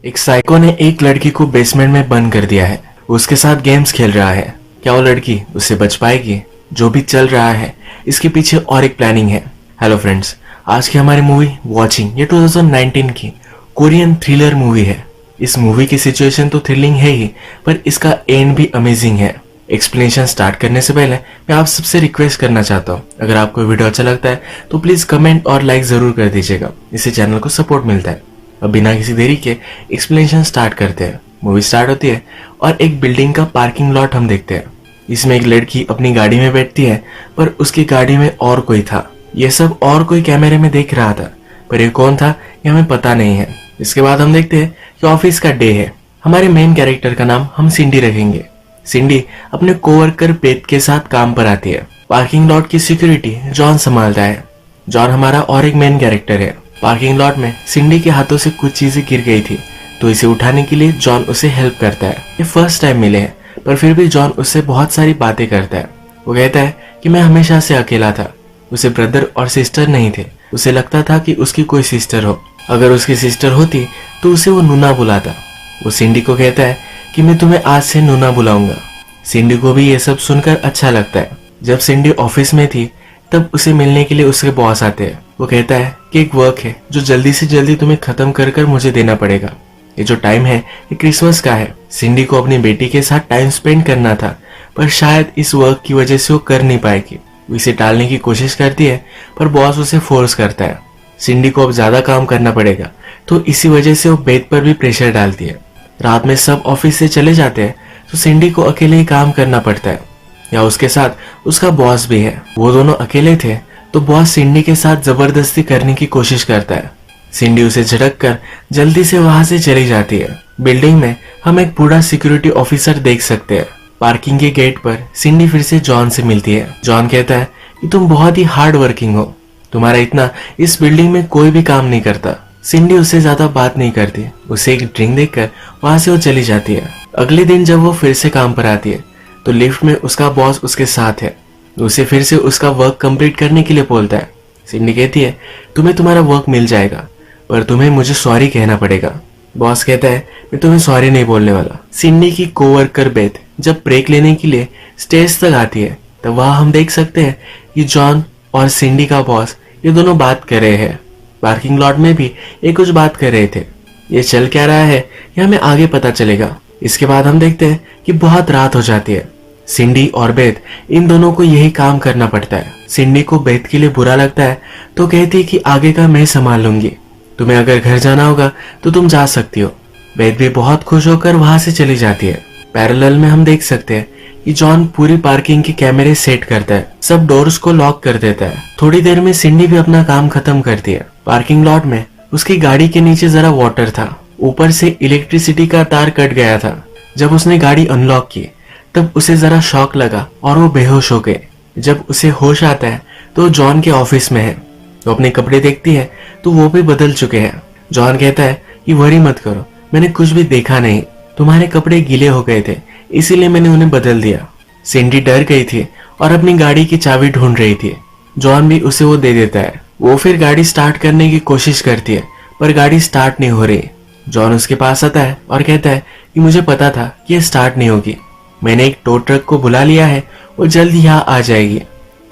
एक साइको ने एक लड़की को बेसमेंट में बंद कर दिया है। वो उसके साथ गेम्स खेल रहा है। क्या वो लड़की उससे बच पाएगी? जो भी चल रहा है इसके पीछे और एक प्लानिंग है। हेलो फ्रेंड्स, आज की हमारी मूवी वॉचिंग ये 2019 की कोरियन थ्रिलर मूवी है। इस मूवी की सिचुएशन तो थ्रिलिंग है ही, पर इसका एंड भी अमेजिंग है। एक्सप्लेनेशन स्टार्ट करने से पहले मैं आप सबसे रिक्वेस्ट करना चाहता हूँ, अगर आपको वीडियो अच्छा लगता है तो प्लीज कमेंट और लाइक जरूर कर दीजिएगा। इससे चैनल को सपोर्ट मिलता है। अब बिना किसी देरी के एक्सप्लेनेशन स्टार्ट करते हैं। मूवी स्टार्ट होती है और एक बिल्डिंग का पार्किंग लॉट हम देखते हैं। इसमें एक लड़की अपनी गाड़ी में बैठती है, पर उसकी गाड़ी में और कोई था। ये सब और कोई कैमरे में देख रहा था, पर ये कौन था ये हमें पता नहीं है। इसके बाद हम देखते हैं कि ऑफिस का डे है। हमारे मेन कैरेक्टर का नाम हम सिंडी रखेंगे। सिंडी अपने कोवर्कर पेट के साथ काम पर आती है। पार्किंग लॉट की सिक्योरिटी जॉन संभालता है। जॉन हमारा और एक मेन कैरेक्टर है। पार्किंग लॉट में सिंडी के हाथों से कुछ चीजें गिर गई थी, तो इसे उठाने के लिए जॉन उसे हेल्प करता है। ये फर्स्ट टाइम मिले हैं, पर फिर भी जॉन उससे बहुत सारी बातें करता है। वो कहता है कि मैं हमेशा से अकेला था। उसे ब्रदर और सिस्टर नहीं थे। उसे लगता था कि उसकी कोई सिस्टर हो। अगर उसकी सिस्टर होती तो उसे वो नूना बुलाता। वो सिंडी को कहता है कि मैं तुम्हें आज से नूना बुलाऊंगा। सिंडी को भी ये सब सुनकर अच्छा लगता है। जब सिंडी ऑफिस में थी तब उसे मिलने के लिए उसके बॉस आते हैं। वो कहता है कि एक वर्क है जो जल्दी से जल्दी तुम्हें खत्म कर कर मुझे देना पड़ेगा। ये जो टाइम है ये क्रिसमस का है। सिंडी को अपनी बेटी के साथ टाइम स्पेंड करना था, पर शायद इस वर्क की वजह से वो कर नहीं पाएगी। वो इसे टालने की कोशिश करती है, पर बॉस उसे फोर्स करता है। सिंडी को अब ज्यादा काम करना पड़ेगा, तो इसी वजह से वो बेद पर भी प्रेशर डालती है। रात में सब ऑफिस से चले जाते हैं, तो सिंडी को अकेले ही काम करना पड़ता है। या उसके साथ उसका बॉस भी है। वो दोनों अकेले थे, तो बॉस सिंडी के साथ जबरदस्ती करने की कोशिश करता है। सिंडी उसे झटक कर जल्दी से वहां से चली जाती है। बिल्डिंग में हम एक बूढ़ा सिक्योरिटी ऑफिसर देख सकते हैं। पार्किंग के गेट पर सिंडी फिर से जॉन से मिलती है। जॉन कहता है कि तुम बहुत ही हार्ड वर्किंग हो। तुम्हारा इतना इस बिल्डिंग में कोई भी काम नहीं करता। सिंडी उससे ज्यादा बात नहीं करती। उसे एक ड्रिंक देकर वहां से वो चली जाती है। अगले दिन जब वो फिर से काम पर आती है, तो लिफ्ट में उसका बॉस उसके साथ है। उसे फिर से उसका वर्क कंप्लीट करने के लिए बोलता है। सिंडी कहती है तुम्हें तुम्हारा वर्क मिल जाएगा, पर तुम्हें मुझे सॉरी कहना पड़ेगा। बॉस कहता है मैं तुम्हें सॉरी नहीं बोलने वाला। सिंडी की कोवर्कर बेथ जब ब्रेक लेने के लिए स्टेज तक आती है, तब वहां हम देख सकते हैं कि जॉन और सिंडी का बॉस ये दोनों बात कर रहे हैं। पार्किंग लॉट में भी ये कुछ बात कर रहे थे। ये चल क्या रहा है ये हमें आगे पता चलेगा। इसके बाद हम देखते हैं कि बहुत रात हो जाती है। सिंडी और बेथ इन दोनों को यही काम करना पड़ता है। सिंडी को बेथ के लिए बुरा लगता है, तो कहती है कि आगे का मैं संभाल लूंगी। तुम्हें अगर घर जाना होगा तो तुम जा सकती हो। बेथ भी बहुत खुश होकर वहां से चली जाती है। पैरेलल में हम देख सकते हैं कि जॉन पूरी पार्किंग के कैमरे सेट करता है, सब डोर्स को लॉक कर देता है। थोड़ी देर में सिंडी भी अपना काम खत्म करती है। पार्किंग लॉट में उसकी गाड़ी के नीचे जरा वाटर था। ऊपर से इलेक्ट्रिसिटी का तार कट गया था। जब उसने गाड़ी अनलॉक की तब उसे जरा शॉक लगा और वो बेहोश हो गए। जब उसे होश आता है तो जॉन के ऑफिस में है। तो अपने कपड़े देखती है तो वो भी बदल चुके हैं। जॉन कहता है कि वरी मत करो, मैंने कुछ भी देखा नहीं। तुम्हारे कपड़े गीले हो गए थे, इसीलिए मैंने उन्हें बदल दिया। सिंडी डर गई थी और अपनी गाड़ी की चाबी ढूंढ रही थी। जॉन भी उसे वो दे देता है। वो फिर गाड़ी स्टार्ट करने की कोशिश करती है, पर गाड़ी स्टार्ट नहीं हो रही। जॉन उसके पास आता है और कहता है कि मुझे पता था कि ये स्टार्ट नहीं होगी। मैंने एक टो ट्रक को बुला लिया है, वो जल्द यहाँ आ जाएगी।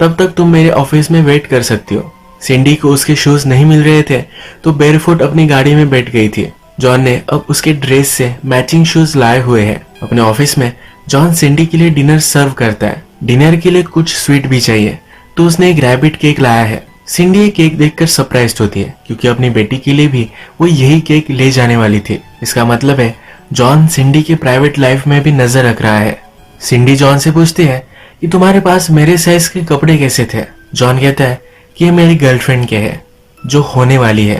तब तक तुम मेरे ऑफिस में वेट कर सकती हो। सिंडी को उसके शूज नहीं मिल रहे थे, तो बेयरफुट अपनी गाड़ी में बैठ गई थी। जॉन ने अब उसके ड्रेस से मैचिंग शूज लाए हुए हैं। अपने ऑफिस में जॉन सिंडी के लिए डिनर सर्व करता है। डिनर के लिए कुछ स्वीट भी चाहिए, तो उसने एक रैबिट केक लाया है। सिंडी ये केक देखकर सरप्राइज होती है, क्योंकि अपनी बेटी के लिए भी वो यही केक ले जाने वाली थी। इसका मतलब है जॉन सिंडी के प्राइवेट लाइफ में भी नजर रख रहा है। सिंडी जॉन से पूछती है कि तुम्हारे पास मेरे साइज के कपड़े कैसे थे। जॉन कहता है कि ये मेरी गर्लफ्रेंड के है, जो होने वाली है।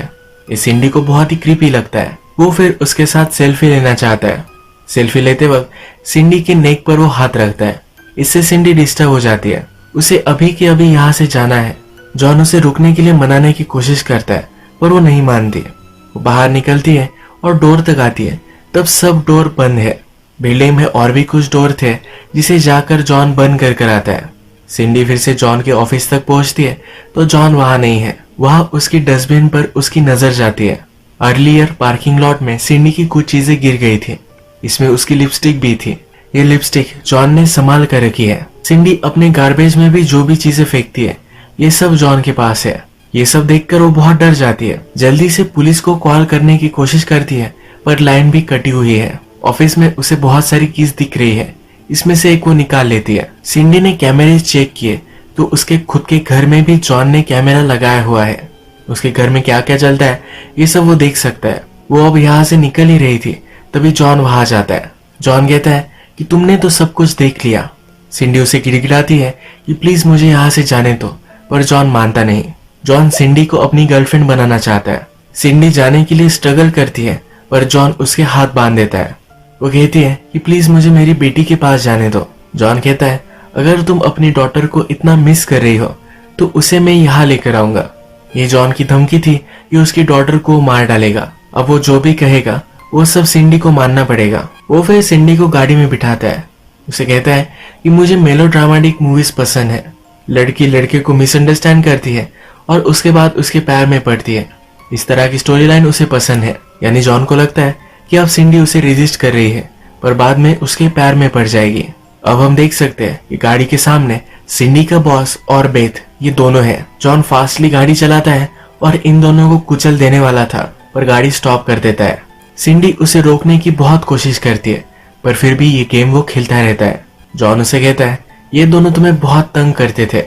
ये सिंडी को बहुत ही क्रीपी लगता है। वो फिर उसके साथ सेल्फी लेना चाहता है। सेल्फी लेते वक्त सिंडी के नेक पर वो हाथ रखता है। इससे सिंडी डिस्टर्ब हो जाती है। उसे अभी के अभी यहाँ से जाना है। जॉन उसे रुकने के लिए मनाने की कोशिश करता है, पर वो नहीं मानती। वो बाहर निकलती है और डोर तक आती है, तब सब डोर बंद है। बिल्डिंग में और भी कुछ डोर थे, जिसे जाकर जॉन बंद कर आता है। सिंडी फिर से जॉन के ऑफिस तक पहुंचती है, तो जॉन वहां नहीं है। वहां उसकी डस्टबिन पर उसकी नजर जाती है। अर्लियर पार्किंग लॉट में सिंडी की कुछ चीजें गिर गई थी। इसमें उसकी लिपस्टिक भी थी। ये लिपस्टिक जॉन ने संभाल कर रखी है। सिंडी अपने गार्बेज में भी जो भी चीजें फेंकती है ये सब जॉन के पास है। ये सब देखकर वो बहुत डर जाती है। जल्दी से पुलिस को कॉल करने की कोशिश करती है पर लाइन भी कटी हुई है। ऑफिस में उसे बहुत सारी कीज दिख रही है। इसमें से एक वो निकाल लेती है। सिंडी ने कैमरे चेक किए तो उसके खुद के घर में भी जॉन ने कैमरा लगाया हुआ है। उसके घर में क्या क्या चलता है ये सब वो देख सकता है। वो अब यहाँ से निकल ही रही थी तभी जॉन वहां जाता है। जॉन कहता है कि तुमने तो सब कुछ देख लिया। सिंडी उसे गिड़गिड़ाती है कि प्लीज मुझे यहाँ से जाने दो, पर जॉन मानता नहीं। जॉन सिंडी को अपनी गर्लफ्रेंड बनाना चाहता है। सिंडी जाने के लिए स्ट्रगल करती है पर जॉन उसके हाथ बांध देता है। वो कहती है कि प्लीज मुझे मेरी बेटी के पास जाने दो। जॉन कहता है अगर तुम अपनी डॉटर को इतना मिस कर रही हो तो उसे मैं यहाँ लेकर आऊंगा। ये जॉन की धमकी थी कि उसकी डॉटर को मार डालेगा। अब वो जो भी कहेगा वो सब सिंडी को मानना पड़ेगा। वो फिर सिंडी को गाड़ी में बिठाता है। उसे कहता है कि मुझे मेलोड्रामेटिक मूवीज पसंद है। लड़की लड़के को मिसअंडरस्टैंड करती है और उसके बाद उसके पैर में पड़ती है। इस तरह की स्टोरी लाइन उसे पसंद है। यानी जॉन को लगता है कि अब सिंडी उसे रेजिस्ट कर रही है पर बाद में उसके पैर में पड़ जाएगी। अब हम देख सकते हैं कि गाड़ी के सामने सिंडी का बॉस और बेथ ये दोनों हैं। जॉन फास्टली गाड़ी चलाता है और इन दोनों को कुचल देने वाला था पर गाड़ी स्टॉप कर देता है। सिंडी उसे रोकने की बहुत कोशिश करती है पर फिर भी ये गेम वो खेलता रहता है। जॉन उसे कहता है ये दोनों तुम्हें बहुत तंग करते थे,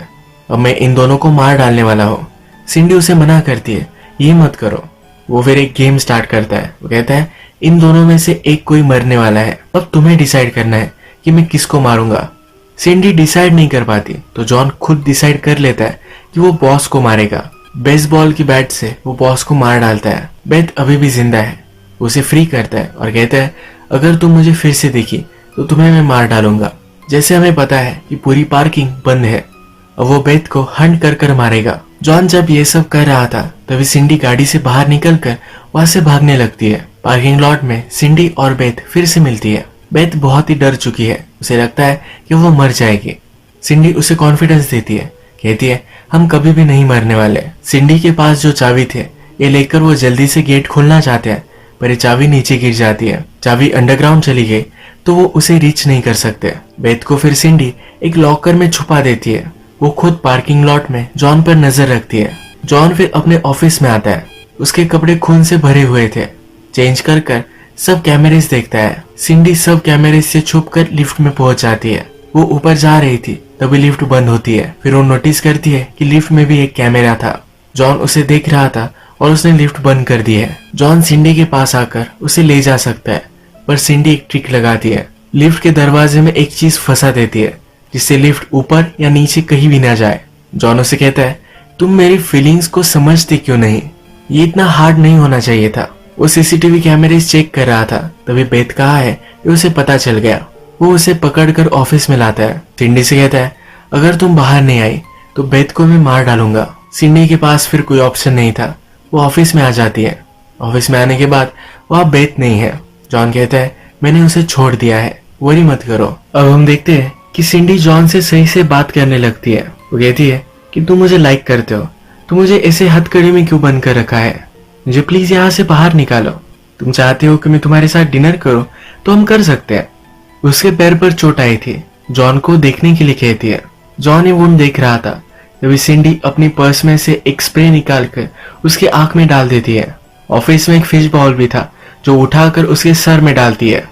अब मैं इन दोनों को मार डालने वाला हूँ। सिंडी उसे मना करती है ये मत करो। वो फिर एक गेम स्टार्ट करता है। वो कहता है इन दोनों में से एक कोई मरने वाला है, अब तुम्हें डिसाइड करना है कि मैं किसको मारूंगा। सिंडी डिसाइड नहीं कर पाती तो जॉन खुद डिसाइड कर लेता है कि वो बॉस को मारेगा। बेसबॉल की बैट से वो बॉस को मार डालता है। बेथ अभी भी जिंदा है। उसे फ्री करता है और कहता है अगर तुम मुझे फिर से देखी तो तुम्हें मैं मार डालूंगा। जैसे हमें पता है कि पूरी पार्किंग बंद है, अब वो बेथ को हंट कर कर मारेगा। जॉन जब ये सब कर रहा था तभी सिंडी गाड़ी से बाहर निकलकर वहां से भागने लगती है। पार्किंग लॉट में सिंडी और बेथ फिर से मिलती है। बेथ बहुत ही डर चुकी है। उसे लगता है कि वो मर जाएगी। सिंडी उसे कॉन्फिडेंस देती है, कहती है हम कभी भी नहीं मरने वाले। सिंडी के पास जो चाबी थे ये लेकर वो जल्दी से गेट खोलना चाहते हैं पर ये चाबी नीचे गिर जाती है। चाबी अंडरग्राउंड चली गई तो वो उसे रीच नहीं कर सकते। बेथ को फिर सिंडी एक लॉकर में छुपा देती है। वो खुद पार्किंग लॉट में जॉन पर नजर रखती है। जॉन फिर अपने ऑफिस में आता है। उसके कपड़े खून से भरे हुए थे। चेंज कर कर सब कैमरेज देखता है। सिंडी सब कैमरेज से छुपकर लिफ्ट में पहुंच जाती है। वो ऊपर जा रही थी तभी लिफ्ट बंद होती है। फिर वो नोटिस करती है कि लिफ्ट में भी एक कैमरा था। जॉन उसे देख रहा था और उसने लिफ्ट बंद कर दी है। जॉन सिंडी के पास आकर उसे ले जा सकता है पर सिंडी एक ट्रिक लगाती है। लिफ्ट के दरवाजे में एक चीज फंसा देती है जिससे लिफ्ट ऊपर या नीचे कहीं भी ना जाए। जॉन उसे कहता है तुम मेरी फीलिंग्स को समझते क्यों नहीं, ये इतना हार्ड नहीं होना चाहिए था। वो सीसीटीवी कैमरेज चेक कर रहा था तभी बेथ कहा है कि उसे पता चल गया। वो उसे पकड़कर ऑफिस में लाता है। सिंडी से कहता है अगर तुम बाहर नहीं आई तो बेथ को मैं मार डालूंगा। सिंडी के पास फिर कोई ऑप्शन नहीं था। वो ऑफिस में आ जाती है। ऑफिस में आने के बाद वहाँ बेथ नहीं है। जॉन कहता है मैंने उसे छोड़ दिया है, वरी मत करो। अब हम देखते हैं कि सिंडी जॉन से सही से बात करने लगती है। वो कहती है कि तुम मुझे लाइक करते हो तो मुझे ऐसे हथकड़ी में क्यों बंद कर रखा है, मुझे प्लीज यहाँ से बाहर निकालो। तुम चाहते हो कि मैं तुम्हारे साथ डिनर करूं तो हम कर सकते हैं। उसके पैर पर चोट आई थी। जॉन को देखने के लिए कहती है। जॉन ये वुंड देख रहा था तभी सिंडी अपनी पर्स में से एक स्प्रे निकाल कर उसके आंख में डाल देती है। ऑफिस में एक फिश बाउल भी था जो उठाकर उसके सर में डालती है।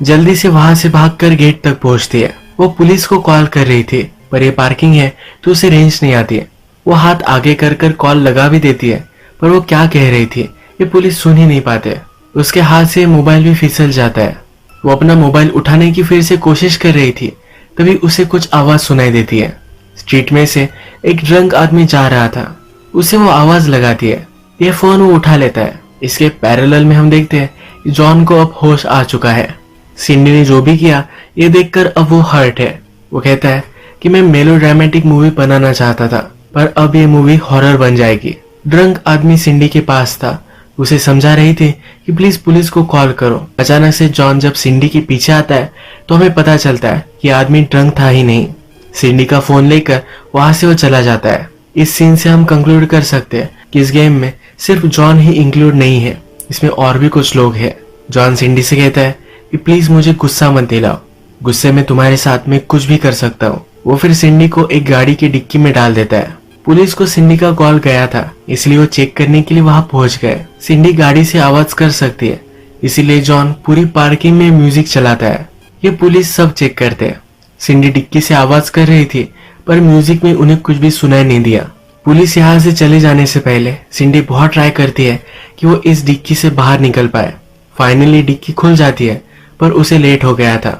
जल्दी से वहां से भागकर गेट तक पहुंचती है। वो पुलिस को कॉल कर रही थी पर ये पार्किंग है तो उसे रेंज नहीं आती है। वो हाथ आगे कर कर कॉल लगा भी देती है पर वो क्या कह रही थी ये पुलिस सुन ही नहीं पाते। उसके हाथ से मोबाइल भी फिसल जाता है। वो अपना मोबाइल उठाने की फिर से कोशिश कर रही थी तभी उसे कुछ आवाज सुनाई देती है। स्ट्रीट में से एक ड्रंक आदमी जा रहा था। उसे वो आवाज लगाती है। ये फोन वो उठा लेता है। इसके पैरेलल में हम देखते हैं कि जॉन को अब होश आ चुका है। सिंडी ने जो भी किया ये देखकर अब वो हर्ट है। वो कहता है कि मैं मेलोड्रामेटिक मूवी बनाना चाहता था पर अब ये मूवी हॉरर बन जाएगी। ड्रंक आदमी सिंडी के पास था। उसे समझा रही थी कि प्लीज पुलिस को कॉल करो। अचानक से जॉन जब सिंडी के पीछे आता है तो हमें पता चलता है कि आदमी ड्रंक था ही नहीं। सिंडी का फोन लेकर वहां से वो चला जाता है। इस सीन से हम कंक्लूड कर सकते हैं कि इस गेम में सिर्फ जॉन ही इंक्लूड नहीं है। इसमें और भी कुछ लोग हैं। जॉन सिंडी से कहता है कि प्लीज मुझे गुस्सा मत दिलाओ, गुस्से में तुम्हारे साथ में कुछ भी कर सकता हूँ। वो फिर सिंडी को एक गाड़ी की डिक्की में डाल देता है। पुलिस को सिंडी का कॉल गया था, इसलिए वो चेक करने के लिए वहां पहुंच गए। सिंडी गाड़ी से आवाज कर सकती है, इसीलिए जॉन पूरी पार्किंग में म्यूजिक चलाता है। ये पुलिस सब चेक करते हैं। सिंडी डिक्की से आवाज कर रही थी, पर म्यूजिक में उन्हें कुछ भी सुनाई नहीं दिया। पुलिस यहाँ से चले जाने से पहले सिंडी बहुत ट्राई करती है कि वो इस डिक्की से बाहर निकल पाए। फाइनली डिक्की खुल जाती है, पर उसे लेट हो गया था।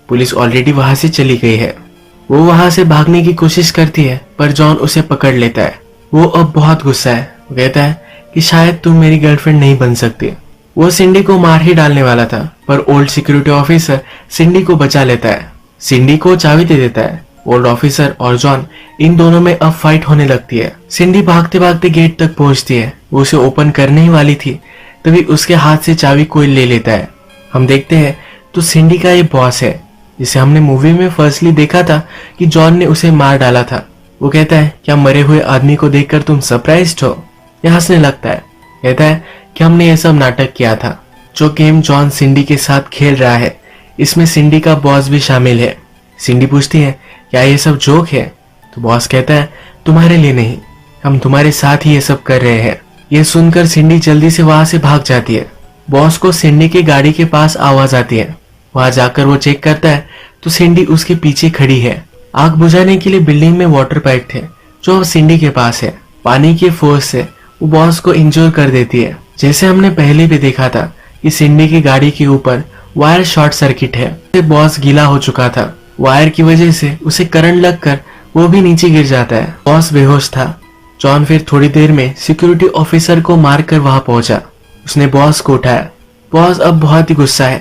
पुलिस ऑलरेडी वहां से चली गई है। वो वहां से भागने की कोशिश करती है, पर जॉन उसे पकड़ लेता है। वो अब बहुत गुस्सा है। वो कहता है कि शायद तुम मेरी गर्लफ्रेंड नहीं बन सकती। वो सिंडी को मार ही डालने वाला था, पर ओल्ड सिक्योरिटी ऑफिसर सिंडी को बचा लेता है। सिंडी को चाबी दे देता है। ओल्ड ऑफिसर और जॉन, इन दोनों में अब फाइट होने लगती है। सिंडी भागते भागते गेट तक पहुंचती है। वो उसे ओपन करने ही वाली थी, तभी उसके हाथ से चाबी कोई ले लेता है। हम देखते हैं तो सिंडी का ये बॉस है, जिसे हमने मूवी में फर्स्टली देखा था कि जॉन ने उसे मार डाला था। वो कहता है क्या मरे हुए आदमी को देखकर तुम सरप्राइज्ड हो? यह हंसने लगता है। कहता है कि हमने ये सब नाटक किया था। जो गेम जॉन सिंडी के साथ खेल रहा है, इसमें सिंडी का बॉस भी शामिल है। सिंडी पूछती है क्या ये सब जोक है? तो बॉस कहता है तुम्हारे लिए नहीं, हम तुम्हारे साथ ही ये सब कर रहे हैं। ये सुनकर सिंडी जल्दी से वहां से भाग जाती है। बॉस को सिंडी की गाड़ी के पास आवाज आती है। वहां जाकर वो चेक करता है तो सिंडी उसके पीछे खड़ी है। आग बुझाने के लिए बिल्डिंग में वाटर पाइप थे, जो अब सिंडी के पास है। पानी के फोर्स से वो बॉस को इंजोर कर देती है। जैसे हमने पहले भी देखा था कि सिंडी की गाड़ी के ऊपर वायर शॉर्ट सर्किट है। बॉस गीला हो चुका था। वायर की वजह से उसे करंट लगकर वो भी नीचे गिर जाता है। बॉस बेहोश था। जॉन फिर थोड़ी देर में सिक्योरिटी ऑफिसर को मारकर वहां पहुंचा। उसने बॉस को उठाया। बॉस अब बहुत ही गुस्सा है।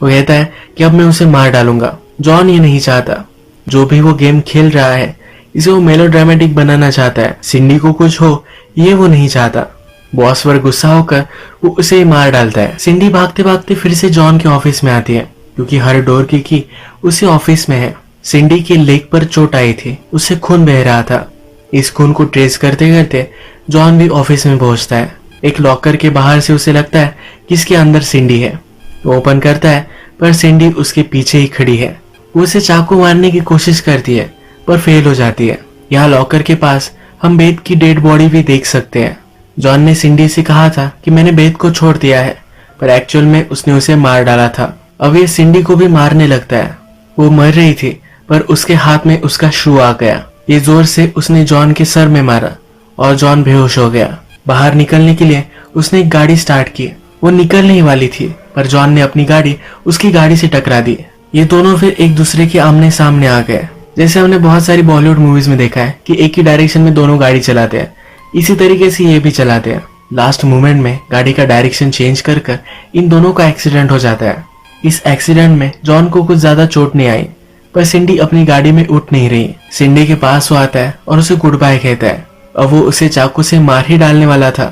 वो कहता है कि अब मैं उसे मार डालूंगा। जॉन ये नहीं चाहता। जो भी वो गेम खेल रहा है, इसे वो मेलोड्रामेटिक बनाना चाहता है। सिंडी को कुछ हो ये वो नहीं चाहता। बॉस पर गुस्सा होकर वो उसे मार डालता है। सिंडी भागते भागते फिर से जॉन के ऑफिस में आती है, क्योंकि हर डोर की की उसी ऑफिस में है। सिंडी के लेग पर चोट आई थी, उससे खून बह रहा था। इस खून को ट्रेस करते करते जॉन भी ऑफिस में पहुंचता है। एक लॉकर के बाहर से उसे लगता है कि इसके अंदर सिंडी है। वो ओपन करता है, पर सिंडी उसके पीछे ही खड़ी है। वो उसे चाकू मारने की कोशिश करती है, पर फेल हो जाती है। यहाँ लॉकर के पास हम बेथ की डेड बॉडी भी देख सकते हैं। जॉन ने सिंडी से कहा था कि मैंने बेथ को छोड़ दिया है, पर एक्चुअल में उसने उसे मार डाला था। अब ये सिंडी को भी मारने लगता है। वो मर रही थी, पर उसके हाथ में उसका शू आ गया। ये जोर से उसने जॉन के सर में मारा और जॉन बेहोश हो गया। बाहर निकलने के लिए उसने एक गाड़ी स्टार्ट की। वो निकलने ही वाली थी, पर जॉन ने अपनी गाड़ी उसकी गाड़ी से टकरा दी। ये दोनों फिर एक दूसरे के आमने सामने आ गए। जैसे हमने बहुत सारी बॉलीवुड मूवीज में देखा है कि एक ही डायरेक्शन में दोनों गाड़ी चलाते हैं, इसी तरीके से ये भी चलाते हैं। लास्ट मोमेंट में गाड़ी का डायरेक्शन चेंज कर इन दोनों का एक्सीडेंट हो जाता है। इस एक्सीडेंट में जॉन को कुछ ज्यादा चोट नहीं आई, पर सिंडी अपनी गाड़ी में उठ नहीं रही। सिंडी के पास वो आता है और उसे गुड बाय कहता है। अब वो उसे चाकू से मार ही डालने वाला था,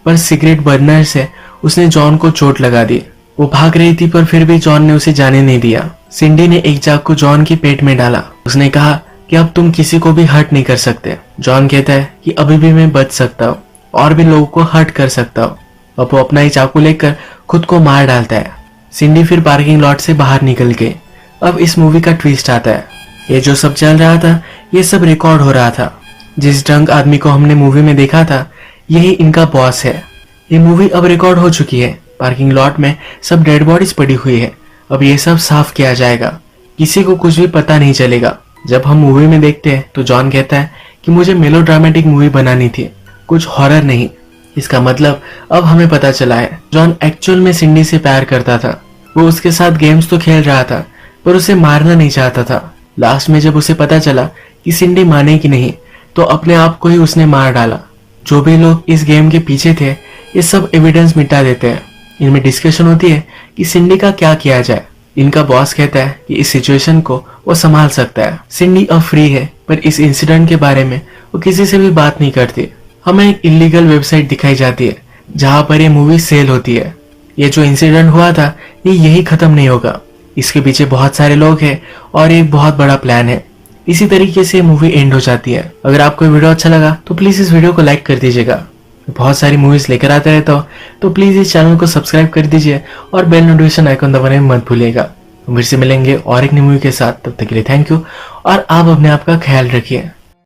पर सिगरेट बर्नर से उसने जॉन को चोट लगा दी। वो भाग रही थी, पर फिर भी जॉन ने उसे जाने नहीं दिया। सिंडी ने एक चाकू जॉन के पेट में डाला। उसने कहा कि अब तुम किसी को भी हर्ट नहीं कर सकते। जॉन कहता है कि अभी भी मैं बच सकता हूँ और भी लोगों को हर्ट कर सकता हूँ। अब वो अपना ही चाकू लेकर खुद को मार डालता है। सिंडी फिर पार्किंग लॉट से बाहर निकल गई। अब इस मूवी का ट्विस्ट आता है। ये जो सब चल रहा था, ये सब रिकॉर्ड हो रहा था। जिस ड्रंक आदमी को हमने मूवी में देखा था, यही इनका बॉस है। ये मूवी अब रिकॉर्ड हो चुकी है। पार्किंग लॉट में सब डेड बॉडीज पड़ी हुई है। अब ये सब साफ किया जाएगा, किसी को कुछ भी पता नहीं चलेगा। जब हम मूवी में देखते हैं तो जॉन कहता है कि मुझे मेलोड्रामेटिक मूवी बनानी थी, कुछ हॉरर नहीं। इसका मतलब अब हमें पता चला है, जॉन एक्चुअल में सिंडी से प्यार करता था। वो उसके साथ गेम्स तो खेल रहा था, पर उसे मारना नहीं चाहता था। लास्ट में जब उसे पता चला कि सिंडी मानेगी नहीं, तो अपने आप को ही उसने मार डाला। जो भी लोग इस गेम के पीछे थे, ये सब एविडेंस मिटा देते हैं। इनमें डिस्कशन होती है कि सिंडी का क्या किया जाए। इनका बॉस कहता है कि इस सिचुएशन को वो संभाल सकता है। सिंडी अब फ्री है, पर इस इंसिडेंट के बारे में वो किसी से भी बात नहीं करती। हमें एक इलीगल वेबसाइट दिखाई जाती है जहां पर ये मूवी सेल होती है। ये जो इंसिडेंट हुआ था, ये यही खत्म नहीं होगा। इसके पीछे बहुत सारे लोग हैं और एक बहुत बड़ा प्लान है। इसी तरीके से मूवी एंड हो जाती है। अगर आपको वीडियो अच्छा लगा तो प्लीज इस वीडियो को लाइक कर दीजिएगा। बहुत सारी मूवीज लेकर आता रहता हूँ, तो प्लीज इस चैनल को सब्सक्राइब कर दीजिए और बेल नोटिफिकेशन आइकन दबाने में मत भूलिएगा। फिर से मिलेंगे और एक नई मूवी के साथ, तब तक के लिए थैंक यू और आप अपने आप का ख्याल रखिए।